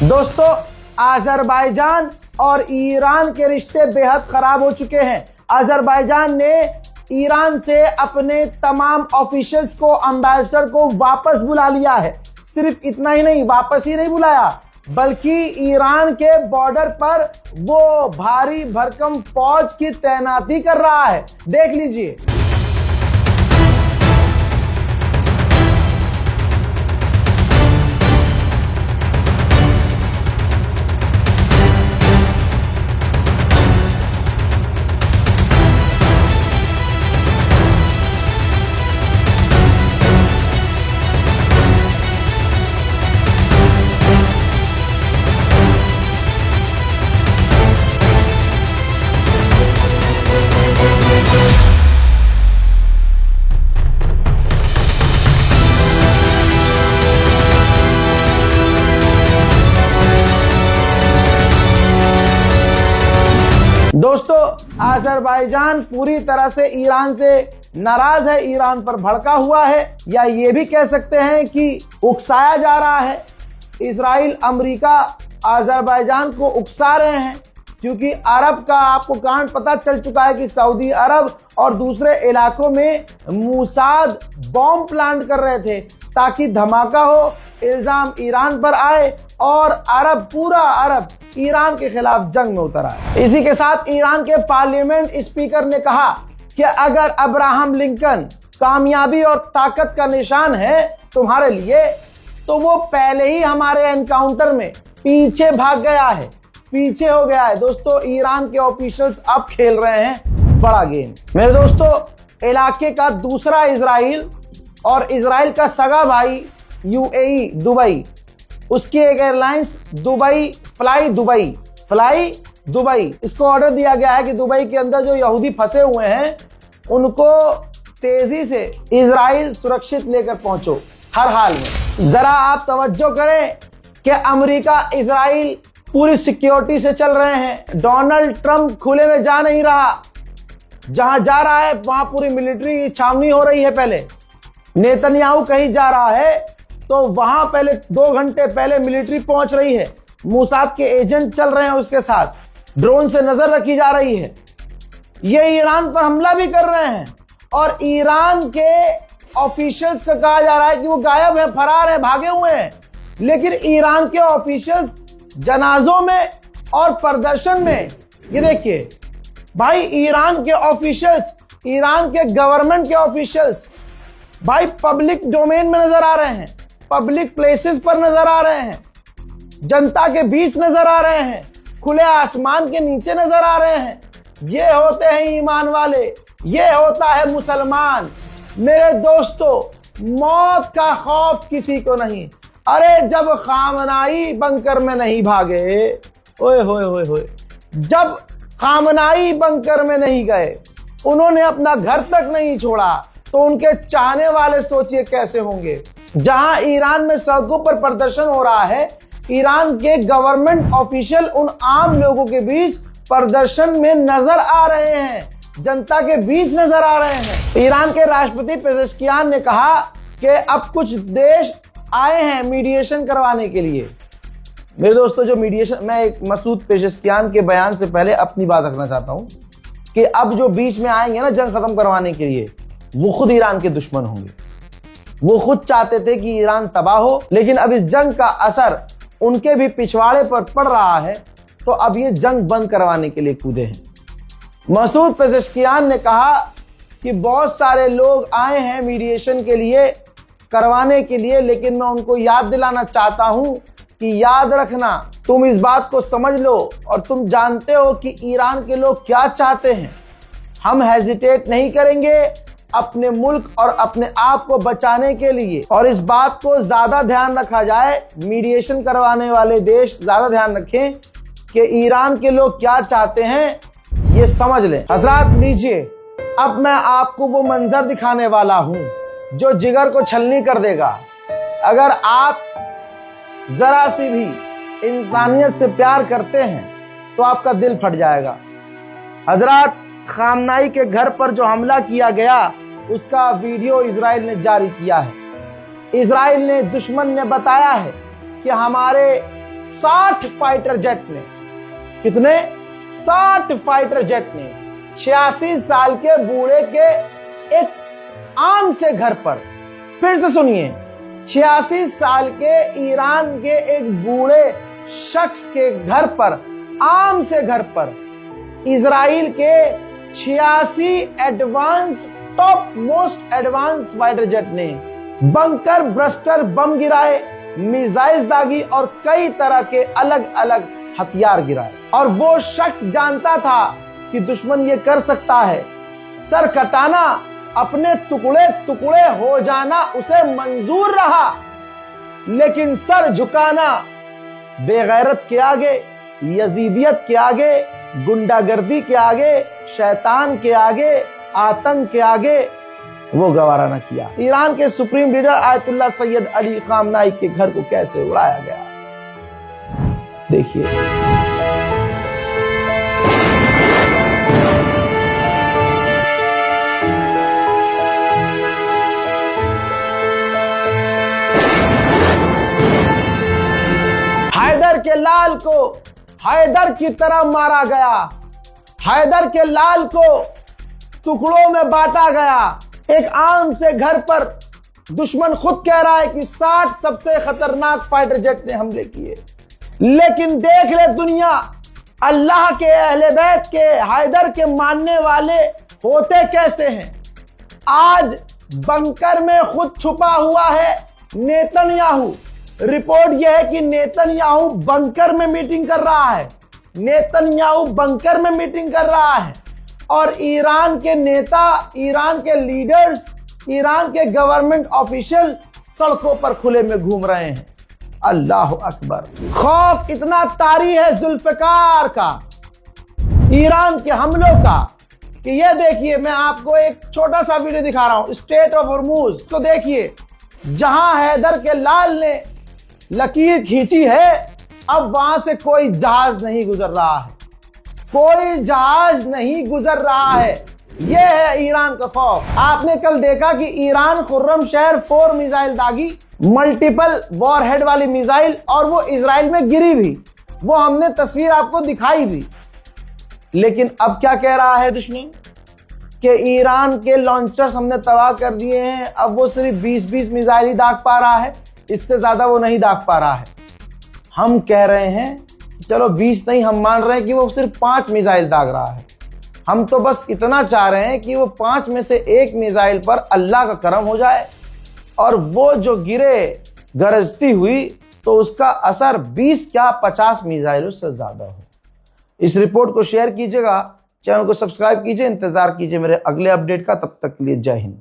दोस्तों, अजरबैजान और ईरान के रिश्ते बेहद खराब हो चुके हैं। अजरबैजान ने ईरान से अपने तमाम ऑफिशियल्स को, एम्बेसडर को वापस बुला लिया है। सिर्फ इतना ही नहीं, वापस ही नहीं बुलाया, बल्कि ईरान के बॉर्डर पर वो भारी भरकम फौज की तैनाती कर रहा है। देख लीजिए। दोस्तों, अजरबैजान पूरी तरह से ईरान से नाराज है, ईरान पर भड़का हुआ है, या ये भी कह सकते हैं कि उकसाया जा रहा है। इजराइल, अमेरिका अजरबैजान को उकसा रहे हैं, क्योंकि अरब का आपको कांड पता चल चुका है कि सऊदी अरब और दूसरे इलाकों में मूसाद बॉम्ब प्लांट कर रहे थे ताकि धमाका हो, इल्जाम ईरान पर आए और पूरा अरब ईरान के खिलाफ जंग में उतर आए। इसी के साथ ईरान के पार्लियामेंट स्पीकर ने कहा कि अगर अब्राहम लिंकन कामयाबी और ताकत का निशान है तुम्हारे लिए, तो वो पहले ही हमारे एनकाउंटर में पीछे भाग गया है, पीछे हो गया है। दोस्तों, ईरान के ऑफिशियल्स अब खेल रहे हैं बड़ा गेम। मेरे दोस्तों, इलाके का दूसरा इजराइल और इजराइल का सगा भाई यूएई, दुबई, उसकी एक एयरलाइंस फ्लाई दुबई, इसको ऑर्डर दिया गया है कि दुबई के अंदर जो यहूदी फंसे हुए हैं उनको तेजी से इजराइल सुरक्षित लेकर पहुंचो हर हाल में। जरा आप तवज्जो करें कि अमेरिका, इजराइल पूरी सिक्योरिटी से चल रहे हैं। डोनाल्ड ट्रंप खुले में जा नहीं रहा, जहां जा रहा है वहां पूरी मिलिट्री छावनी हो रही है। पहले नेतन्याहू कहीं जा रहा है तो वहां पहले 2 घंटे पहले मिलिट्री पहुंच रही है, मूसाद के एजेंट चल रहे हैं उसके साथ, ड्रोन से नजर रखी जा रही है। ये ईरान पर हमला भी कर रहे हैं और ईरान के ऑफिशियल्स का कहा जा रहा है कि वो गायब है, फरार है, भागे हुए हैं। लेकिन ईरान के ऑफिशियल्स जनाजों में और प्रदर्शन में, ये देखिए भाई, ईरान के ऑफिशियल्स, ईरान के गवर्नमेंट के ऑफिशियल्स भाई पब्लिक डोमेन में नजर आ रहे हैं, पब्लिक प्लेसेस पर नजर आ रहे हैं, जनता के बीच नजर आ रहे हैं, खुले आसमान के नीचे नजर आ रहे हैं। ये होते हैं ईमान वाले, ये होता है मुसलमान। मेरे दोस्तों, मौत का खौफ किसी को नहीं। अरे जब खामनाई बंकर में नहीं भागे, ओए होए होए होए, जब खामनाई बंकर में नहीं गए, उन्होंने अपना घर तक नहीं छोड़ा, तो उनके चाहने वाले सोचिए कैसे होंगे। जहां ईरान में सड़कों पर प्रदर्शन हो रहा है, ईरान के गवर्नमेंट ऑफिशियल उन आम लोगों के बीच प्रदर्शन में नजर आ रहे हैं, जनता के बीच नजर आ रहे हैं। ईरान के राष्ट्रपति पेजेश्कियान ने कहा कि अब कुछ देश आए हैं मीडिएशन करवाने के लिए। मेरे दोस्तों, जो मीडिएशन, मैं एक मसूद पेजेश्कियान के बयान से पहले अपनी बात रखना चाहता हूं कि अब जो बीच में आएंगे ना जंग खत्म करवाने के लिए, वो खुद ईरान के दुश्मन होंगे। वो खुद चाहते थे कि ईरान तबाह हो, लेकिन अब इस जंग का असर उनके भी पिछवाड़े पर पड़ रहा है, तो अब ये जंग बंद करवाने के लिए कूदे हैं। मसूद पेजेश्कियान ने कहा कि बहुत सारे लोग आए हैं मीडिएशन के लिए, करवाने के लिए, लेकिन मैं उनको याद दिलाना चाहता हूं कि याद रखना, तुम इस बात को समझ लो और तुम जानते हो कि ईरान के लोग क्या चाहते हैं। हम हेजिटेट नहीं करेंगे अपने मुल्क और अपने आप को बचाने के लिए। और इस बात को ज्यादा ध्यान रखा जाए, मीडिएशन करवाने वाले देश ज्यादा ध्यान रखें कि ईरान के लोग क्या चाहते हैं, ये समझ लें। हजरात, लीजिए, अब मैं आपको वो मंजर दिखाने वाला हूं जो जिगर को छलनी कर देगा। अगर आप जरा सी भी इंसानियत से प्यार करते हैं तो आपका दिल फट जाएगा। हजरात, खामनाई के घर पर जो हमला किया गया उसका वीडियो इजराइल ने जारी किया है। इजराइल ने, दुश्मन ने बताया है कि हमारे 60 फाइटर जेट ने, कितने? 60 फाइटर जेट ने 86 साल के बूढ़े के एक आम से घर पर, फिर से सुनिए, 86 साल के ईरान के एक बूढ़े शख्स के घर पर, आम से घर पर, इजराइल के 86 advance, top most advance fighter jet ने बंकर ब्रस्टर बम गिराए, मिसाइल दागी और कई तरह के अलग अलग हथियार गिराए। और वो शख्स जानता था कि दुश्मन ये कर सकता है। सर कटाना, अपने टुकड़े टुकड़े हो जाना उसे मंजूर रहा, लेकिन सर झुकाना बेगैरत के आगे, यजीदियत के आगे, गुंडागर्दी के आगे, शैतान के आगे, आतंक के आगे वो गवारा न किया। ईरान के supreme leader Ayatollah Syed Ali खामनाई के घर को कैसे उड़ाया गया, देखिए। हैदर के लाल को हैदर की तरह मारा गया, हैदर के लाल को टुकड़ों में बांटा गया। एक आम से घर पर दुश्मन खुद कह रहा है कि 60 सबसे खतरनाक फाइटर जेट ने हमले किए, लेकिन देख ले दुनिया, अल्लाह के अहले बैत के, हैदर के मानने वाले होते कैसे हैं। आज बंकर में खुद छुपा हुआ है नेतन्याहू। रिपोर्ट यह है कि नेतन्याहू बंकर में मीटिंग कर रहा है, नेतन्याहू बंकर में मीटिंग कर रहा है, और ईरान के नेता, ईरान के लीडर्स, ईरान के गवर्नमेंट ऑफिशियल सड़कों पर खुले में घूम रहे हैं। अल्लाह अकबर। खौफ इतना तारी है जुल्फकार का, ईरान के हमलों का, कि ये देखिए, मैं आपको एक छोटा सा वीडियो दिखा रहा हूं, स्ट्रेट ऑफ हॉर्मुज। तो देखिए, जहां हैदर के लाल ने लकीर खींची है, अब वहां से कोई जहाज नहीं गुजर रहा है, कोई जहाज नहीं गुजर रहा है। यह है ईरान का खौफ। आपने कल देखा कि ईरान खुर्रम शहर 4 मिसाइल दागी, मल्टीपल वॉरहेड वाली मिसाइल, और वो इजराइल में गिरी भी, वो हमने तस्वीर आपको दिखाई भी। लेकिन अब क्या कह रहा है दुश्मन कि ईरान के लॉन्चर्स हमने तबाह कर दिए हैं, अब वो सिर्फ 20-20 मिसाइल ही दाग पा रहा है, इससे ज्यादा वो नहीं दाग पा रहा है। हम कह रहे हैं चलो 20 नहीं, हम मान रहे हैं कि वो सिर्फ 5 मिसाइल दाग रहा है। हम तो बस इतना चाह रहे हैं कि वो 5 में से एक मिसाइल पर अल्लाह का करम हो जाए, और वो जो गिरे गरजती हुई तो उसका असर 20 क्या 50 मिसाइलों से ज्यादा हो। इस रिपोर्ट को शेयर कीजिएगा, चैनल को सब्सक्राइब कीजिए, इंतजार कीजिए मेरे अगले अपडेट का। तब तक के लिए जय हिंद।